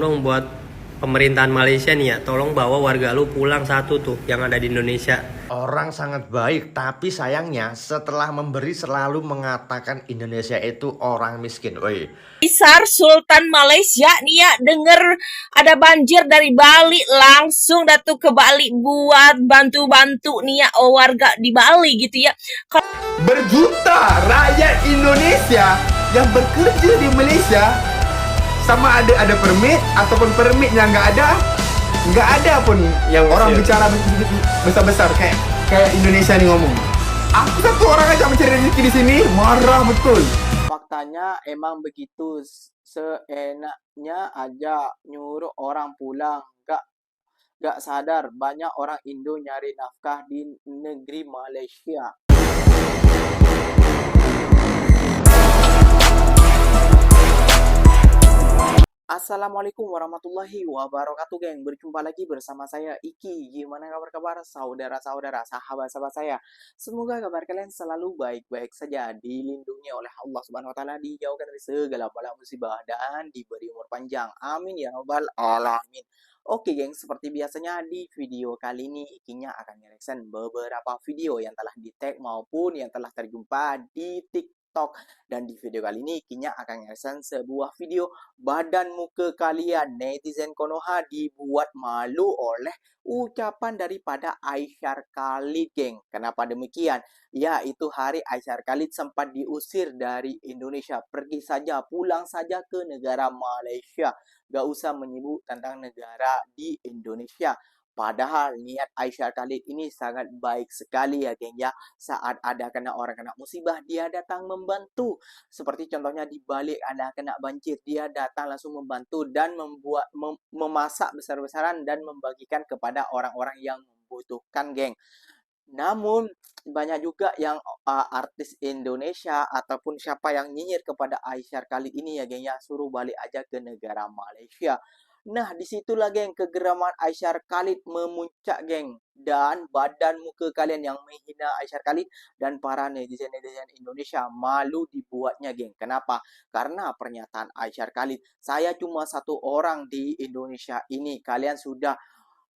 dong buat pemerintahan Malaysia nih ya, tolong bawa warga lu pulang satu tuh yang ada di Indonesia. Orang sangat baik, tapi sayangnya setelah memberi selalu mengatakan Indonesia itu orang miskin. Woi, Kaisar Sultan Malaysia nih ya denger ada banjir dari Bali, langsung datang ke Bali buat bantu-bantu nih ya warga di Bali gitu ya. Berjuta rakyat Indonesia yang bekerja di Malaysia, sama ada permit ataupun permitnya nggak ada pun yang orang bicara besar-besar kayak Indonesia nih ngomong. Aku satu orang aja mencari rezeki di sini, marah betul. Faktanya emang begitu, seenaknya aja nyuruh orang pulang, gak sadar banyak orang Indo nyari nafkah di negeri Malaysia. Assalamualaikum warahmatullahi wabarakatuh, geng. Berjumpa lagi bersama saya Iki. Gimana kabar saudara-saudara, sahabat-sahabat saya? Semoga kabar kalian selalu baik-baik saja, dilindungi oleh Allah Subhanahu wa taala, dijauhkan dari segala bala musibah dan diberi umur panjang. Amin ya rabbal alamin. Oke, geng, seperti biasanya di video kali ini Ikinya akan nge-reaction beberapa video yang telah di-tag maupun yang telah terjumpa di TikTok. Dan di video kali ini Ikinya akan nge-reaction sebuah video badan muka kalian netizen Konoha dibuat malu oleh ucapan daripada Aisyar Khalid, geng. Kenapa demikian? Ya, itu hari Aisyar Khalid sempat diusir dari Indonesia. Pergi saja, pulang saja ke negara Malaysia. Gak usah menyebut tentang negara di Indonesia. Padahal niat Aisyar Khalid ini sangat baik sekali ya, geng ya. Saat ada orang kena musibah, dia datang membantu. Seperti contohnya di Bali ada kena banjir, dia datang langsung membantu dan memasak besar-besaran dan membagikan kepada orang-orang yang membutuhkan, geng. Namun banyak juga yang artis Indonesia ataupun siapa yang nyinyir kepada Aisyar Khalid ini ya, geng ya, suruh balik aja ke negara Malaysia. Nah, disitulah, geng, kegeraman Aisyar Khalid memuncak, geng. Dan badan muka kalian yang menghina Aisyar Khalid dan para netizen-netizen Indonesia malu dibuatnya, geng. Kenapa? Karena pernyataan Aisyar Khalid, saya cuma satu orang di Indonesia ini, kalian sudah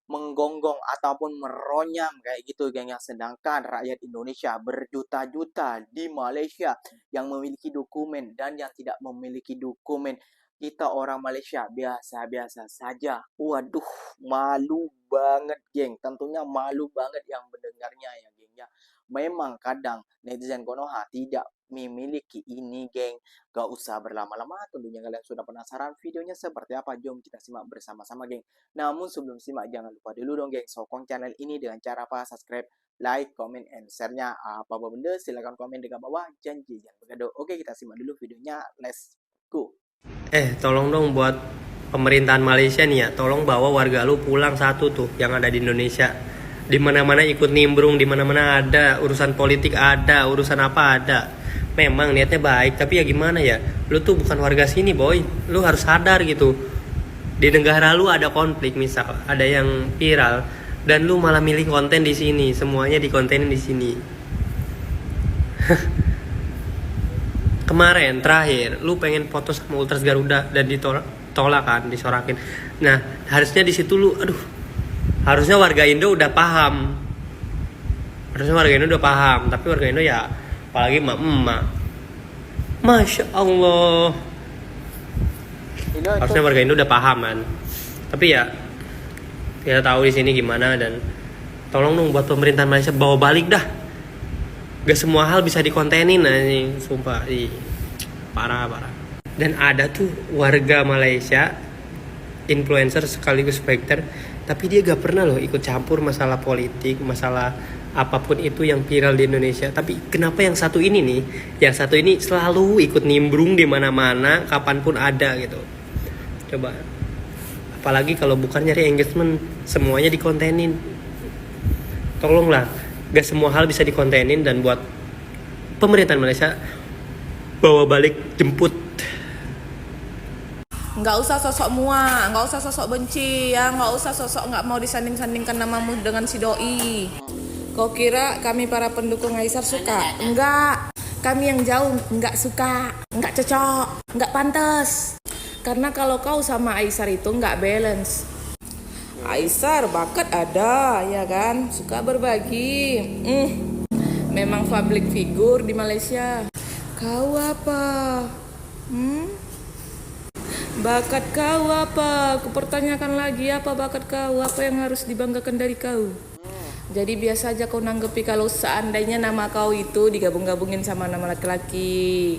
menggonggong ataupun meronyang kayak gitu, geng. Yang sedangkan rakyat Indonesia berjuta-juta di Malaysia yang memiliki dokumen dan yang tidak memiliki dokumen. Kita orang Malaysia biasa-biasa saja. Waduh, malu banget, geng. Tentunya malu banget yang mendengarnya ya, geng ya. Memang kadang netizen Konoha tidak memiliki ini, geng. Gak usah berlama-lama, tentunya kalian sudah penasaran videonya seperti apa. Jom kita simak bersama-sama, geng. Namun sebelum simak, jangan lupa dulu dong, geng, sokong channel ini dengan cara apa? Subscribe, like, comment, and share-nya. Apa-apa benda, silahkan komen di bawah. Janji jangan bergaduh. Oke, kita simak dulu videonya. Let's go. Tolong dong buat pemerintahan Malaysia nih ya, tolong bawa warga lu pulang satu tuh yang ada di Indonesia. Di mana-mana ikut nimbrung, di mana-mana ada urusan politik, ada urusan apa ada. Memang niatnya baik, tapi ya gimana ya? Lu tuh bukan warga sini, boy. Lu harus sadar gitu. Di negara lu ada konflik, misal ada yang viral dan lu malah milih konten di sini, semuanya dikontenin di sini. Kemarin terakhir lu pengen foto sama Ultras Garuda dan ditolak kan, disorakin. Nah, harusnya di situ lu harusnya warga Indo udah paham. Tapi warga Indo ya apalagi emak-emak. Masya Allah. Harusnya warga Indo udah paham kan. Tapi ya kita tahu di sini gimana, dan tolong dong buat pemerintahan Malaysia bawa balik dah. Gak semua hal bisa dikontenin anjing, sumpah. Parah. Dan ada tuh warga Malaysia, influencer sekaligus fighter, tapi dia gak pernah loh ikut campur masalah politik, masalah apapun itu yang viral di Indonesia. Tapi kenapa yang satu ini nih, selalu ikut nimbrung di mana-mana, kapanpun ada gitu. Coba. Apalagi kalau bukan nyari engagement, semuanya dikontenin. Tolonglah. Gak semua hal bisa dikontenin, dan buat pemerintahan Malaysia bawa balik, jemput. Nggak usah sosok muak, nggak usah sosok benci ya, nggak usah sosok nggak mau disanding-sandingkan namamu dengan si doi. Kau kira kami para pendukung Aisyar suka? Enggak. Kami yang jauh nggak suka, nggak cocok, nggak pantas. Karena kalau kau sama Aisar itu nggak balance. Aisar bakat ada, ya kan? Suka berbagi. Memang public figure di Malaysia. Kau apa? Bakat kau apa? Aku pertanyakan lagi, apa bakat kau? Apa yang harus dibanggakan dari kau? Jadi biasa aja kau nanggepi kalau seandainya nama kau itu digabung-gabungin sama nama laki-laki.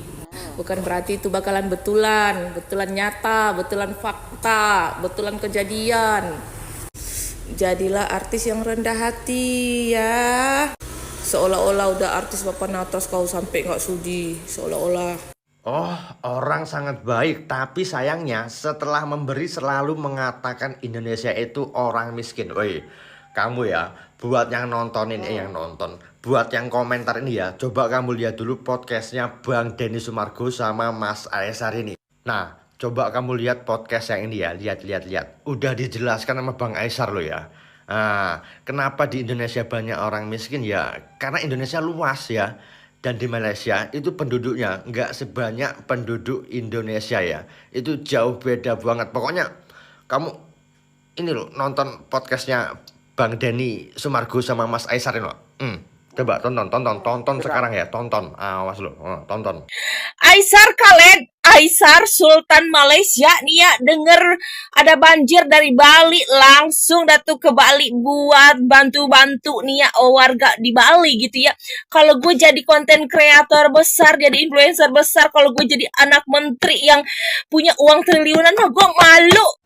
Bukan berarti itu bakalan betulan nyata, betulan fakta, betulan kejadian. Jadilah artis yang rendah hati ya. Seolah-olah udah artis papan atas kau sampai nggak sudi, seolah-olah. Oh, orang sangat baik, tapi sayangnya setelah memberi selalu mengatakan Indonesia itu orang miskin. Woi, kamu ya, buat yang nontonin, yang nonton, buat yang komentar ini ya, coba kamu lihat dulu podcastnya Bang Denny Sumargo sama Mas Aisar ini. Nah, coba kamu lihat podcast yang ini ya, lihat. Udah dijelaskan sama Bang Aisar loh ya. Nah, kenapa di Indonesia banyak orang miskin ya? Karena Indonesia luas ya. Dan di Malaysia itu penduduknya nggak sebanyak penduduk Indonesia ya. Itu jauh beda banget. Pokoknya kamu ini loh nonton podcastnya Bang Denny Sumargo sama Mas Aisar ini loh. Coba tonton sekarang ya, tonton. Awas loh, tonton. Aisar Khaled, Aisar Sultan Malaysia nih ya, denger ada banjir dari Bali, langsung datang ke Bali buat bantu-bantu nih ya warga di Bali gitu ya. Kalau gue jadi konten kreator besar, jadi influencer besar, kalau gue jadi anak menteri yang punya uang triliunan, gue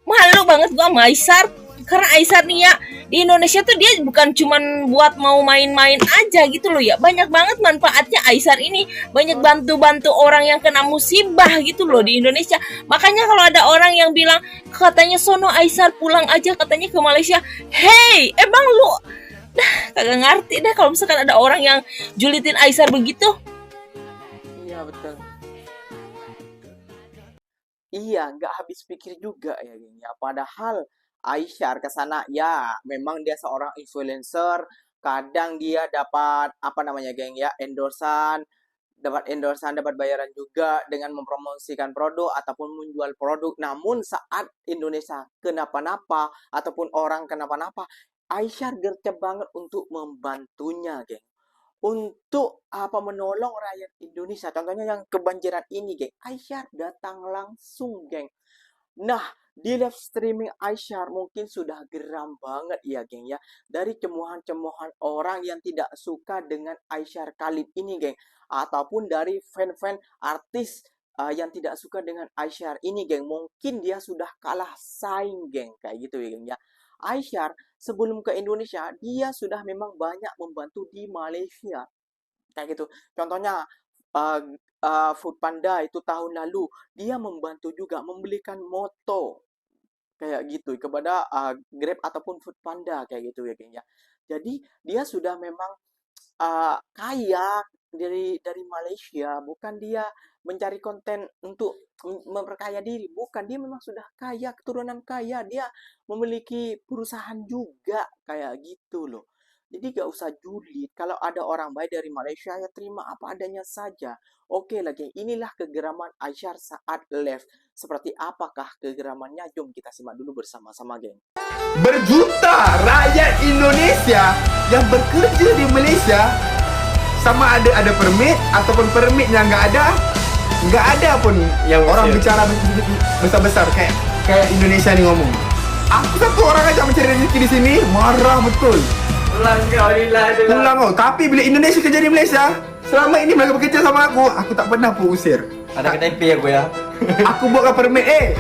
malu banget gue sama Aisar. Karena Aisar nih ya, di Indonesia tuh dia bukan cuman buat mau main-main aja gitu loh ya. Banyak banget manfaatnya Aisar ini. Banyak bantu-bantu orang yang kena musibah gitu loh di Indonesia. Makanya kalau ada orang yang bilang, katanya sono Aisar pulang aja katanya ke Malaysia. Hey, emang lu kagak ngerti deh kalau misalkan ada orang yang julitin Aisar begitu. Iya betul. Iya, nggak habis pikir juga ya, geng ya. Padahal Aisyar ke sana ya, memang dia seorang influencer. Kadang dia dapat apa namanya, geng ya, dapat bayaran juga dengan mempromosikan produk ataupun menjual produk. Namun saat Indonesia kenapa-napa ataupun orang kenapa-napa, Aisyar gercep banget untuk membantunya, geng. Untuk menolong rakyat Indonesia. Contohnya yang kebanjiran ini, geng. Aisyar datang langsung, geng. Nah, di live streaming Aisyar mungkin sudah geram banget ya, geng ya. Dari cemohan-cemohan orang yang tidak suka dengan Aisyar Khalid ini, geng. Ataupun dari fan-fan artis yang tidak suka dengan Aisyar ini, geng. Mungkin dia sudah kalah saing, geng. Kayak gitu ya, geng ya. Aisyar sebelum ke Indonesia, dia sudah memang banyak membantu di Malaysia. Kayak gitu. Contohnya, Foodpanda itu tahun lalu dia membantu juga membelikan moto kayak gitu kepada Grab ataupun Foodpanda kayak gitu ya, geng ya. Jadi dia sudah memang kaya dari Malaysia, bukan dia mencari konten untuk memperkaya diri, bukan, dia memang sudah kaya, keturunan kaya, dia memiliki perusahaan juga kayak gitu loh. Jadi gak usah julid. Kalau ada orang baik dari Malaysia, ya terima apa adanya saja. Oke lagi, inilah kegeraman Aisyar saat live. Seperti apakah kegeramannya? Jom kita simak dulu bersama-sama, geng. Berjuta rakyat Indonesia yang bekerja di Malaysia, sama ada permit ataupun permitnya nggak ada pun yang orang bicara besar-besar kayak Indonesia nih ngomong. Aku satu orang aja mencari rezeki di sini, marah betul. Pulang kau. Tapi bila Indonesia kerja di Malaysia, selama ini mereka bekerja sama aku tak pernah pun usir. Ada KTP aku ya. Aku buatkan permit.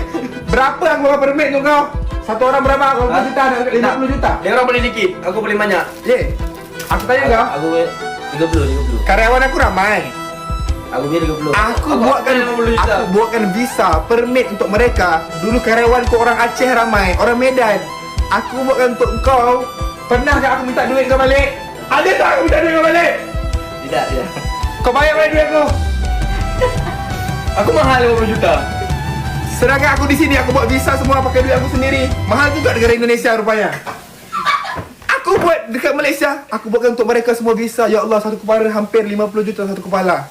Berapa aku buatkan permit untuk kau? Satu orang berapa? 50 juta, 50 juta. Dia orang boleh dikit, aku boleh banyak. Aku tanya kau. Aku 30. Karyawan aku ramai. Aku biar 30. Aku buatkan visa, permit untuk mereka. Dulu karyawanku orang Aceh ramai, orang Medan. Aku buatkan untuk kau. Pernah tak aku minta duit kau balik? Ada tak aku minta duit kau balik? Tidak. Kau bayar balik duit aku. Aku mahal 50 juta. Sedangkan aku di sini, aku buat visa semua pakai duit aku sendiri. Mahal juga negara Indonesia rupanya. Aku buat dekat Malaysia, aku buatkan untuk mereka semua visa. Ya Allah, satu kepala hampir 50 juta satu kepala.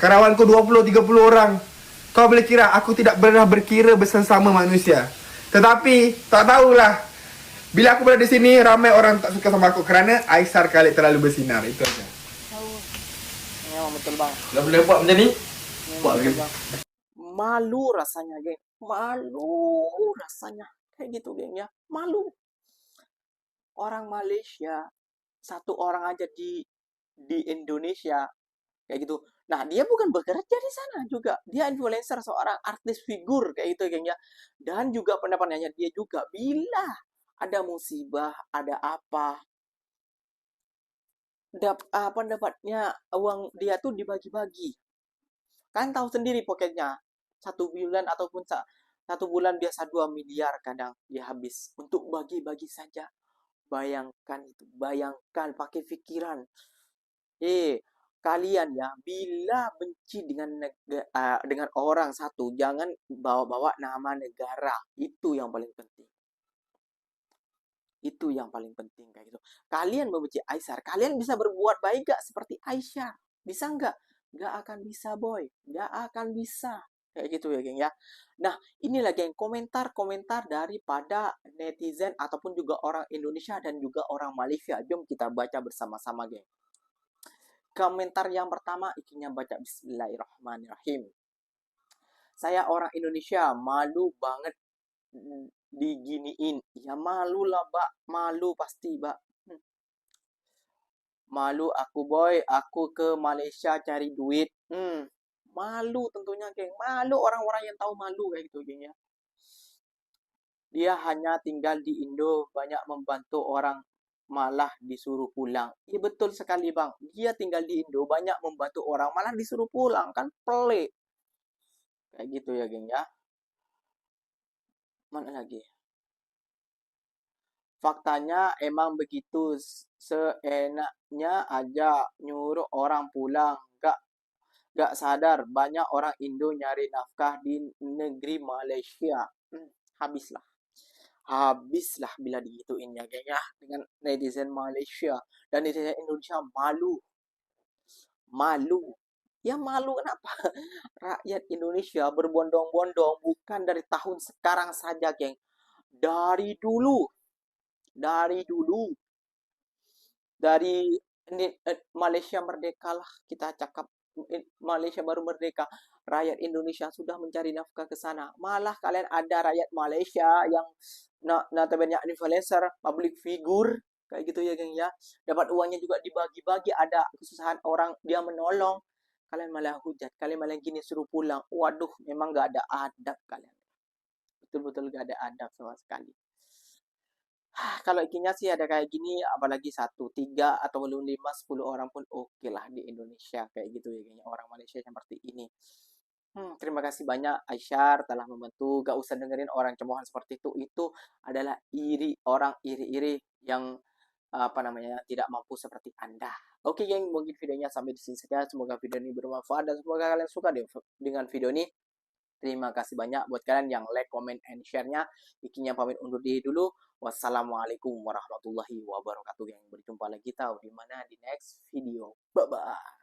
Karyawanku 20-30 orang. Kau boleh kira aku tidak pernah berkira bersama manusia. Tetapi tak tahulah. Bila aku berada di sini ramai orang tak suka sama aku kerana Aisar Khalid terlalu bersinar. Itu aja. Memang betul bang. Kalau boleh buat macam ni, buat lagi. Malu rasanya, geng. Malu rasanya. Kayak gitu, geng ya. Malu. Orang Malaysia, satu orang aja di Indonesia kayak gitu. Nah, dia bukan bekerja di sana juga. Dia influencer, seorang artis figur kayak gitu, geng ya. Dan juga pendapatnya dia juga bila ada musibah, ada apa, pendapatnya uang dia tuh dibagi-bagi. Kan tahu sendiri pokoknya satu bulan ataupun satu bulan biasa 2 miliar kadang dia habis untuk bagi-bagi saja. Bayangkan itu, bayangkan pakai pikiran. Kalian ya, bila benci dengan orang satu, jangan bawa-bawa nama negara. Itu yang paling penting. Itu yang paling penting kayak gitu. Kalian membenci Aisar, kalian bisa berbuat baik gak seperti Aisyah? Bisa nggak? Nggak akan bisa, boy. Nggak akan bisa. Kayak gitu ya, geng ya. Nah, inilah geng komentar-komentar daripada netizen ataupun juga orang Indonesia dan juga orang Malaysia. Jom kita baca bersama-sama, geng. Komentar yang pertama, ikinya baca Bismillahirrahmanirrahim. Saya orang Indonesia, malu banget diginiin. Ya malu lah, Mbak. Malu pasti, Mbak. Malu aku, boy. Aku ke Malaysia cari duit. Malu tentunya, geng. Malu orang-orang yang tahu malu kayak gitu, geng ya. Dia hanya tinggal di Indo, banyak membantu orang, malah disuruh pulang. Iya betul sekali, Bang. Dia tinggal di Indo, banyak membantu orang, malah disuruh pulang. Kan pelik. Kayak gitu ya, geng ya. Mana lagi? Faktanya emang begitu, seenaknya aja nyuruh orang pulang, gak sadar banyak orang Indo nyari nafkah di negeri Malaysia. Habislah bila digituin ya, geng ya, dengan netizen Malaysia dan netizen Indonesia. Malu. Ya malu kenapa? Rakyat Indonesia berbondong-bondong bukan dari tahun sekarang saja, geng. Dari dulu. Dari Malaysia merdeka lah kita cakap. Malaysia baru merdeka. Rakyat Indonesia sudah mencari nafkah ke sana. Malah kalian ada rakyat Malaysia yang notabene influencer, public figure kayak gitu ya, geng ya. Dapat uangnya juga dibagi-bagi, ada kesusahan orang dia menolong. Kalian malah hujat, kalian malah gini suruh pulang. Waduh, memang gak ada adab kalian. Betul-betul gak ada adab sama sekali. Kalau ikinya sih ada kayak gini, apalagi 1, 3, atau 5, 10 orang pun oke lah di Indonesia kayak gitu ya, geng. Orang Malaysia seperti ini. Terima kasih banyak Aisyar telah membantu. Gak usah dengerin orang cemoohan seperti itu. Itu adalah orang iri-iri yang tidak mampu seperti Anda. Oke, geng, mungkin videonya sampai di sini saja. Semoga video ini bermanfaat dan semoga kalian suka dengan video ini. Terima kasih banyak buat kalian yang like, comment, and share-nya. Ikinya pamit undur diri dulu. Wassalamualaikum warahmatullahi wabarakatuh. Yang berjumpa lagi tahu di mana di next video. Bye-bye.